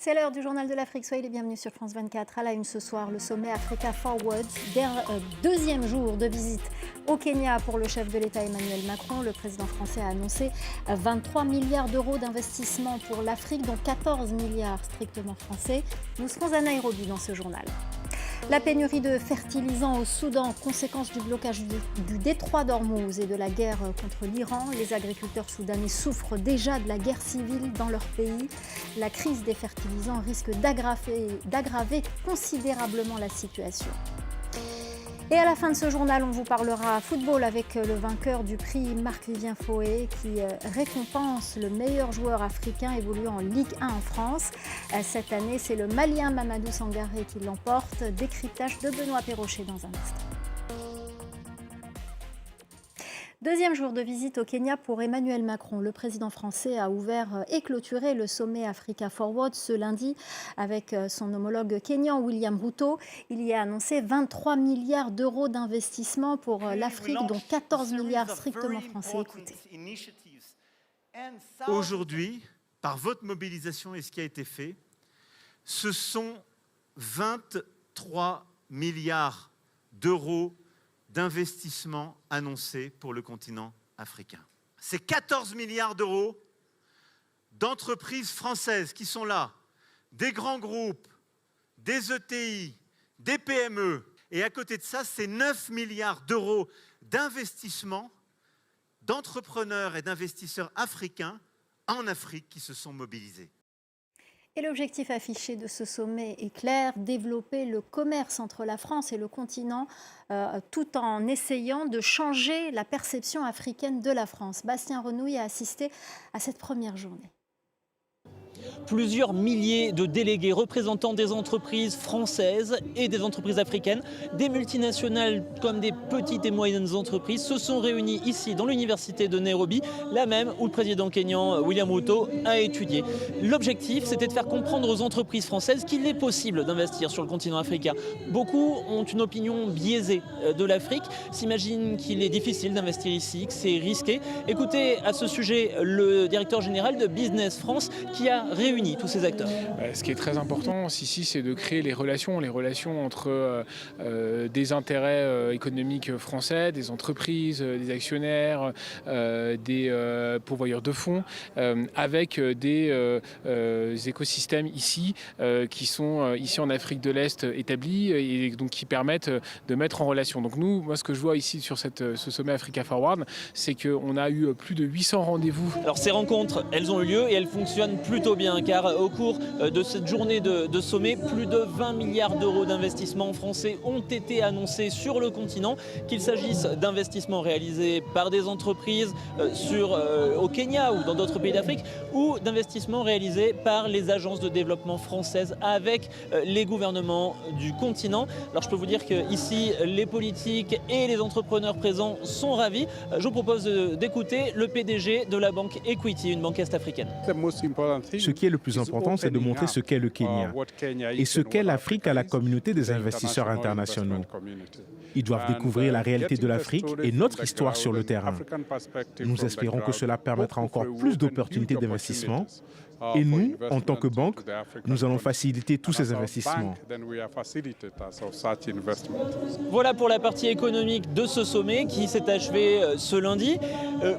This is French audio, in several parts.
C'est l'heure du journal de l'Afrique. Soyez les bienvenus sur France 24. À la une ce soir, le sommet Africa Forward, deuxième jour de visite au Kenya pour le chef de l'État Emmanuel Macron. Le président français a annoncé 23 milliards d'euros d'investissement pour l'Afrique, dont 14 milliards strictement français. Nous serons à Nairobi dans ce journal. La pénurie de fertilisants au Soudan, conséquence du blocage du détroit d'Ormuz et de la guerre contre l'Iran. Les agriculteurs soudanais souffrent déjà de la guerre civile dans leur pays. La crise des fertilisants risque d'aggraver considérablement la situation. Et à la fin de ce journal, on vous parlera football avec le vainqueur du prix Marc-Vivien Foé qui récompense le meilleur joueur africain évoluant en Ligue 1 en France. Cette année, c'est le Malien Mamadou Sangaré qui l'emporte. Décryptage de Benoît Perrochet dans un instant. Deuxième jour de visite au Kenya pour Emmanuel Macron. Le président français a ouvert et clôturé le sommet Africa Forward ce lundi avec son homologue kényan William Ruto. Il y a annoncé 23 milliards d'euros d'investissement pour l'Afrique, dont 14 milliards strictement français. Écoutez. Aujourd'hui, par votre mobilisation et ce qui a été fait, ce sont 23 milliards d'euros d'investissements annoncés pour le continent africain. C'est 14 milliards d'euros d'entreprises françaises qui sont là, des grands groupes, des ETI, des PME. Et à côté de ça, c'est 9 milliards d'euros d'investissements d'entrepreneurs et d'investisseurs africains en Afrique qui se sont mobilisés. Et l'objectif affiché de ce sommet est clair, développer le commerce entre la France et le continent tout en essayant de changer la perception africaine de la France. Bastien Renouille a assisté à cette première journée. Plusieurs milliers de délégués représentant des entreprises françaises et des entreprises africaines, des multinationales comme des petites et moyennes entreprises se sont réunis ici dans l'université de Nairobi, la même où le président kényan William Ruto a étudié. L'objectif, c'était de faire comprendre aux entreprises françaises qu'il est possible d'investir sur le continent africain. Beaucoup ont une opinion biaisée de l'Afrique, s'imaginent qu'il est difficile d'investir ici, que c'est risqué. Écoutez à ce sujet le directeur général de Business France qui a réuni tous ces acteurs. Ce qui est très important ici, c'est de créer les relations entre des intérêts économiques français, des entreprises, des actionnaires, des pourvoyeurs de fonds, avec des écosystèmes ici qui sont ici en Afrique de l'Est établis et donc qui permettent de mettre en relation. Donc moi, ce que je vois ici sur ce sommet Africa Forward, c'est qu'on a eu plus de 800 rendez-vous. Alors ces rencontres, elles ont eu lieu et elles fonctionnent plutôt bien, car au cours de cette journée de sommet, plus de 20 milliards d'euros d'investissements français ont été annoncés sur le continent, qu'il s'agisse d'investissements réalisés par des entreprises au Kenya ou dans d'autres pays d'Afrique, ou d'investissements réalisés par les agences de développement françaises avec les gouvernements du continent. Alors je peux vous dire qu'ici, les politiques et les entrepreneurs présents sont ravis. Je vous propose d'écouter le PDG de la banque Equity, une banque est-africaine. Ce qui est le plus important, c'est de montrer ce qu'est le Kenya et ce qu'est l'Afrique à la communauté des investisseurs internationaux. Ils doivent découvrir la réalité de l'Afrique et notre histoire sur le terrain. Nous espérons que cela permettra encore plus d'opportunités d'investissement. Et nous, en tant que banque, nous allons faciliter tous ces investissements. Voilà pour la partie économique de ce sommet qui s'est achevé ce lundi.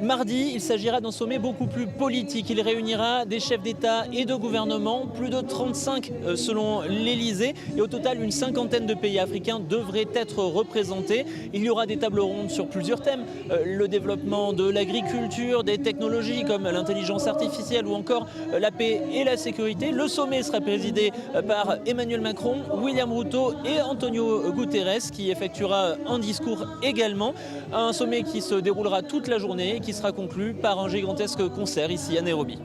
Mardi, il s'agira d'un sommet beaucoup plus politique. Il réunira des chefs d'État et de gouvernement, plus de 35 selon l'Élysée. Et au total, une cinquantaine de pays africains devraient être représentés. Il y aura des tables rondes sur plusieurs thèmes. Le développement de l'agriculture, des technologies comme l'intelligence artificielle ou encore la paix et la sécurité. Le sommet sera présidé par Emmanuel Macron, William Ruto et Antonio Guterres qui effectuera un discours également. Un sommet qui se déroulera toute la journée et qui sera conclu par un gigantesque concert ici à Nairobi.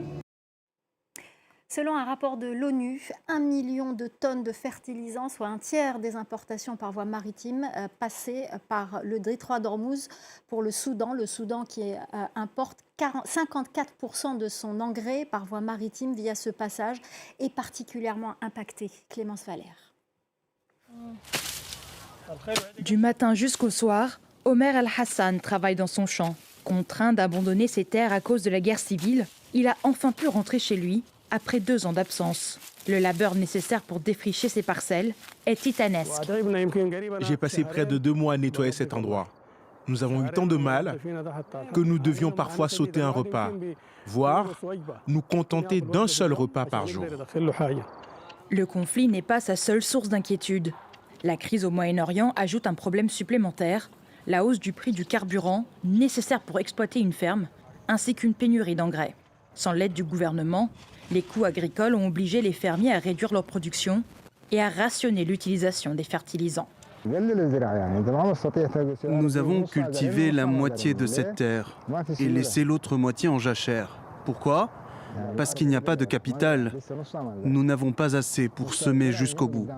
Selon un rapport de l'ONU, 1 million de tonnes de fertilisants, soit un tiers des importations par voie maritime, passées par le détroit d'Ormuz pour le Soudan. Le Soudan qui importe 54% de son engrais par voie maritime via ce passage est particulièrement impacté. Clémence Valère. Du matin jusqu'au soir, Omer Al-Hassan travaille dans son champ. Contraint d'abandonner ses terres à cause de la guerre civile, il a enfin pu rentrer chez lui après 2 ans d'absence. Le labeur nécessaire pour défricher ces parcelles est titanesque. J'ai passé près de 2 mois à nettoyer cet endroit. Nous avons eu tant de mal que nous devions parfois sauter un repas, voire nous contenter d'un seul repas par jour. Le conflit n'est pas sa seule source d'inquiétude. La crise au Moyen-Orient ajoute un problème supplémentaire, la hausse du prix du carburant nécessaire pour exploiter une ferme, ainsi qu'une pénurie d'engrais. Sans l'aide du gouvernement, les coûts agricoles ont obligé les fermiers à réduire leur production et à rationner l'utilisation des fertilisants. Nous avons cultivé la moitié de cette terre et laissé l'autre moitié en jachère. Pourquoi ? Parce qu'il n'y a pas de capital. Nous n'avons pas assez pour semer jusqu'au bout.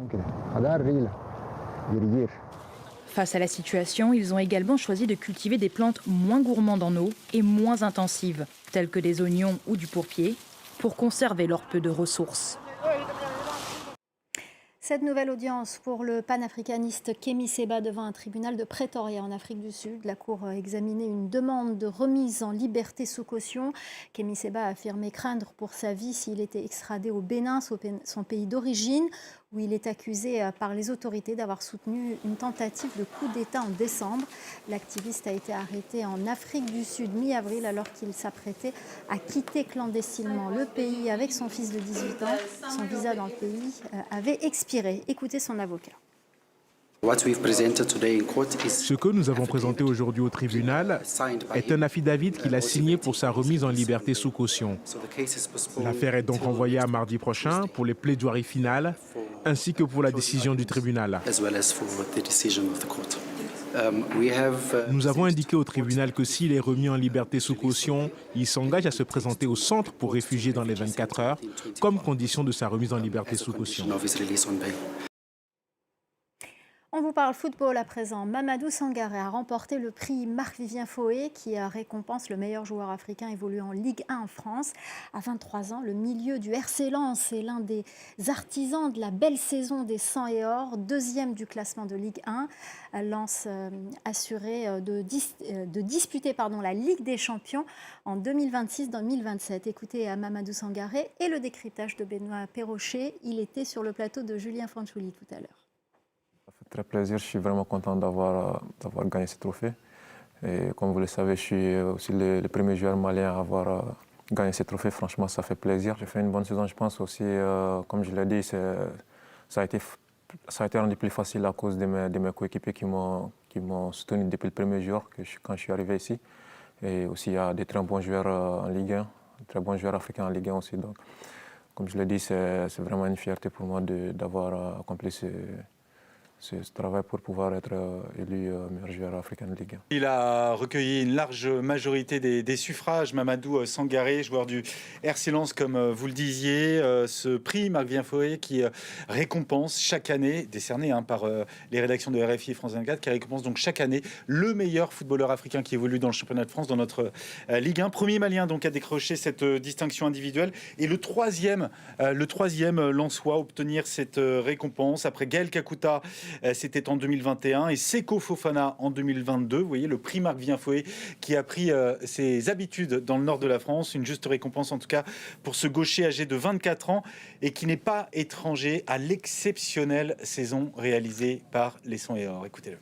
Face à la situation, ils ont également choisi de cultiver des plantes moins gourmandes en eau et moins intensives, telles que des oignons ou du pourpier, pour conserver leur peu de ressources. Cette nouvelle audience pour le panafricaniste Kémy Séba devant un tribunal de Pretoria en Afrique du Sud. La Cour a examiné une demande de remise en liberté sous caution. Kémy Séba a affirmé craindre pour sa vie s'il était extradé au Bénin, son pays d'origine, où il est accusé par les autorités d'avoir soutenu une tentative de coup d'État en décembre. L'activiste a été arrêté en Afrique du Sud mi-avril alors qu'il s'apprêtait à quitter clandestinement le pays avec son fils de 18 ans. Son visa dans le pays avait expiré. Écoutez son avocat. Ce que nous avons présenté aujourd'hui au tribunal est un affidavit qu'il a signé pour sa remise en liberté sous caution. L'affaire est donc envoyée à mardi prochain pour les plaidoiries finales ainsi que pour la décision du tribunal. Nous avons indiqué au tribunal que s'il est remis en liberté sous caution, il s'engage à se présenter au centre pour réfugiés dans les 24 heures comme condition de sa remise en liberté sous caution. On vous parle football à présent. Mamadou Sangaré a remporté le prix Marc-Vivien Foé qui récompense le meilleur joueur africain évoluant en Ligue 1 en France. À 23 ans, le milieu du RC Lens est l'un des artisans de la belle saison des 100 et or, deuxième du classement de Ligue 1. Lens assuré de disputer la Ligue des Champions en 2026-2027. Écoutez à Mamadou Sangaré et le décryptage de Benoît Perrochet. Il était sur le plateau de Julien Fanchouli tout à l'heure. Ça fait très plaisir, je suis vraiment content d'avoir gagné ce trophée. Et comme vous le savez, je suis aussi le premier joueur malien à avoir gagné ce trophée. Franchement, ça fait plaisir. J'ai fait une bonne saison, je pense aussi, comme je l'ai dit, ça a été rendu plus facile à cause de mes coéquipiers qui m'ont soutenu depuis le premier jour quand je suis arrivé ici. Et aussi, il y a des très bons joueurs en Ligue 1, très bons joueurs africains en Ligue 1 aussi. Donc, comme je l'ai dit, c'est vraiment une fierté pour moi d'avoir accompli ce travail pour pouvoir être élu meilleur joueur africain de Ligue 1. Il a recueilli une large majorité des suffrages. Mamadou Sangaré, joueur du RC Lens, comme vous le disiez, ce prix Marc-Vivien Foé qui récompense chaque année, décerné par les rédactions de RFI et France 24, qui récompense donc chaque année le meilleur footballeur africain qui évolue dans le championnat de France, dans notre Ligue 1. Premier malien donc à décrocher cette distinction individuelle et le troisième Lensois à obtenir cette récompense après Gaël Kakuta. C'était en 2021 et Seko Fofana en 2022. Vous voyez le prix Marc-Vivien Foé qui a pris ses habitudes dans le nord de la France. Une juste récompense en tout cas pour ce gaucher âgé de 24 ans et qui n'est pas étranger à l'exceptionnelle saison réalisée par les 100 et or. Écoutez-le.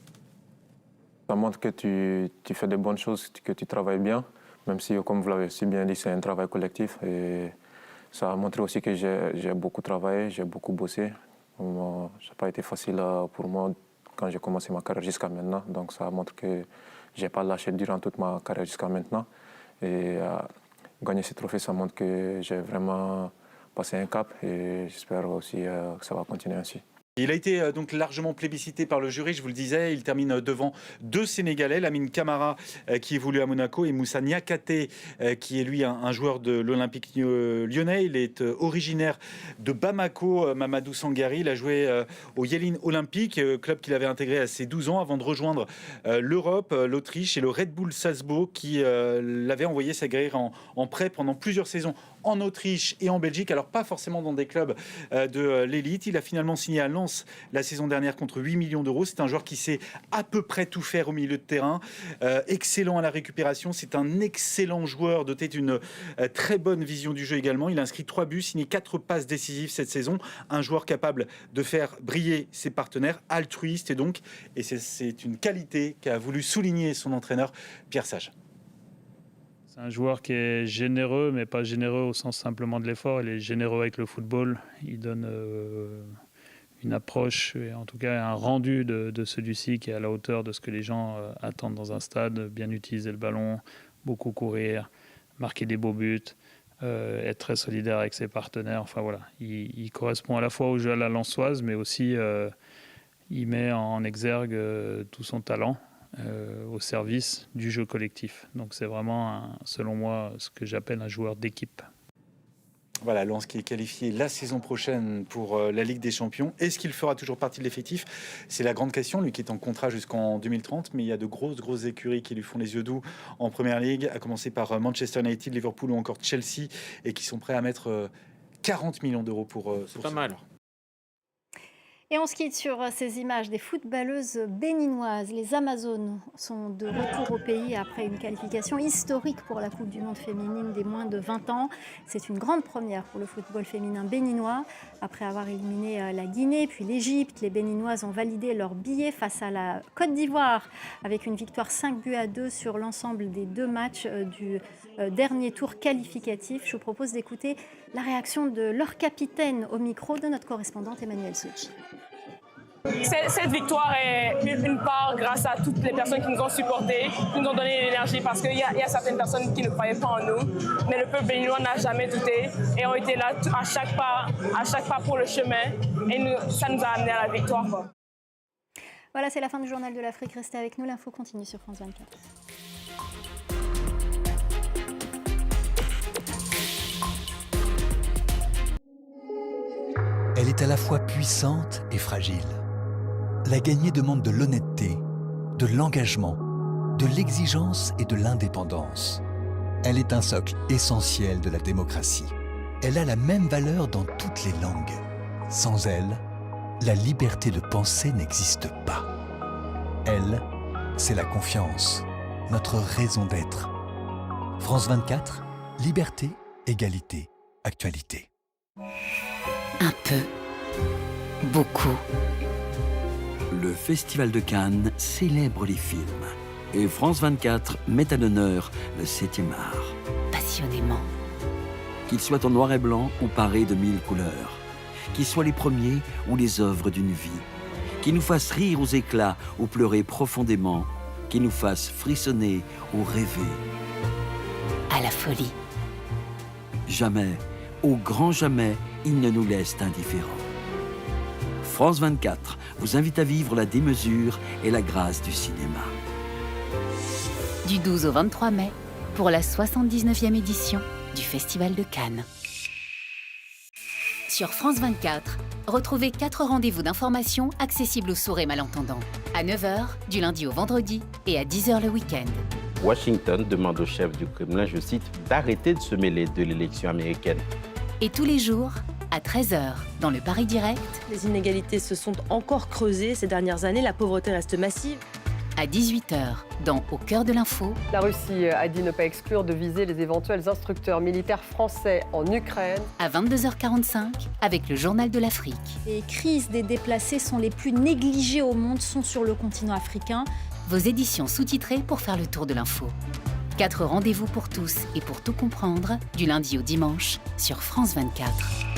Ça montre que tu fais de bonnes choses, que tu travailles bien, même si, comme vous l'avez si bien dit, c'est un travail collectif. Et ça a montré aussi que j'ai beaucoup travaillé, j'ai beaucoup bossé. Ça n'a pas été facile pour moi quand j'ai commencé ma carrière jusqu'à maintenant. Donc ça montre que je n'ai pas lâché durant toute ma carrière jusqu'à maintenant. Et gagner ce trophée, ça montre que j'ai vraiment passé un cap et j'espère aussi que ça va continuer ainsi. Il a été donc largement plébiscité par le jury, je vous le disais. Il termine devant deux Sénégalais, Lamine Camara qui évolue à Monaco et Moussa Niakhaté qui est lui un joueur de l'Olympique lyonnais. Il est originaire de Bamako, Mamadou Sangaré. Il a joué au Yellin Olympique, club qu'il avait intégré à ses 12 ans avant de rejoindre l'Europe, l'Autriche et le Red Bull Salzbourg qui l'avait envoyé s'aguerrir en prêt pendant plusieurs saisons en Autriche et en Belgique. Alors pas forcément dans des clubs de l'élite. Il a finalement signé à Lens la saison dernière contre 8 millions d'euros. C'est un joueur qui sait à peu près tout faire au milieu de terrain. Excellent à la récupération. C'est un excellent joueur doté d'une très bonne vision du jeu également. Il a inscrit 3 buts, signé 4 passes décisives cette saison. Un joueur capable de faire briller ses partenaires, altruiste et c'est une qualité qu'a voulu souligner son entraîneur Pierre Sage. C'est un joueur qui est généreux, mais pas généreux au sens simplement de l'effort. Il est généreux avec le football. Il donne une approche, et en tout cas un rendu de celui-ci qui est à la hauteur de ce que les gens attendent dans un stade. Bien utiliser le ballon, beaucoup courir, marquer des beaux buts, être très solidaire avec ses partenaires. Enfin voilà, il correspond à la fois au jeu à la lensoise, mais aussi il met en exergue tout son talent. Au service du jeu collectif. Donc c'est vraiment, selon moi, ce que j'appelle un joueur d'équipe. Voilà, Lens qui est qualifié la saison prochaine pour la Ligue des Champions. Est-ce qu'il fera toujours partie de l'effectif ? C'est la grande question, lui qui est en contrat jusqu'en 2030, mais il y a de grosses écuries qui lui font les yeux doux en Première Ligue, à commencer par Manchester United, Liverpool ou encore Chelsea, et qui sont prêts à mettre 40 millions d'euros pour pas mal. Joueur. Et on se quitte sur ces images des footballeuses béninoises. Les Amazones sont de retour au pays après une qualification historique pour la Coupe du Monde féminine des moins de 20 ans. C'est une grande première pour le football féminin béninois. Après avoir éliminé la Guinée puis l'Égypte, les Béninoises ont validé leur billet face à la Côte d'Ivoire avec une victoire 5-2 sur l'ensemble des 2 matchs du dernier tour qualificatif. Je vous propose d'écouter la réaction de leur capitaine au micro de notre correspondante Emmanuelle Souchi. Cette victoire est une part grâce à toutes les personnes qui nous ont supportés, qui nous ont donné l'énergie, parce qu'il y a certaines personnes qui ne croyaient pas en nous, mais le peuple béninois n'a jamais douté et ont été là à chaque pas pour le chemin, et ça nous a amené à la victoire, quoi. Voilà, c'est la fin du Journal de l'Afrique. Restez avec nous, l'info continue sur France 24. Elle est à la fois puissante et fragile. La gagner demande de l'honnêteté, de l'engagement, de l'exigence et de l'indépendance. Elle est un socle essentiel de la démocratie. Elle a la même valeur dans toutes les langues. Sans elle, la liberté de penser n'existe pas. Elle, c'est la confiance, notre raison d'être. France 24, liberté, égalité, actualité. Un peu. Beaucoup. Le Festival de Cannes célèbre les films. Et France 24 met à l'honneur le 7e art. Passionnément. Qu'il soit en noir et blanc ou paré de 1000 couleurs. Qu'ils soient les premiers ou les œuvres d'une vie. Qu'ils nous fassent rire aux éclats ou pleurer profondément. Qu'ils nous fassent frissonner ou rêver. À la folie. Jamais, au grand jamais, il ne nous laisse indifférents. France 24 vous invite à vivre la démesure et la grâce du cinéma. Du 12 au 23 mai, pour la 79e édition du Festival de Cannes. Sur France 24, retrouvez 4 rendez-vous d'information accessibles aux sourds et malentendants. À 9h, du lundi au vendredi, et à 10h le week-end. Washington demande au chef du Kremlin, je cite, d'arrêter de se mêler de l'élection américaine. Et tous les jours, à 13h, dans le Paris Direct. Les inégalités se sont encore creusées ces dernières années, la pauvreté reste massive. À 18h, dans Au cœur de l'info. La Russie a dit ne pas exclure de viser les éventuels instructeurs militaires français en Ukraine. À 22h45, avec le Journal de l'Afrique. Les crises des déplacés sont les plus négligées au monde, sont sur le continent africain. Vos éditions sous-titrées pour faire le tour de l'info. 4 rendez-vous pour tous et pour tout comprendre, du lundi au dimanche, sur France 24.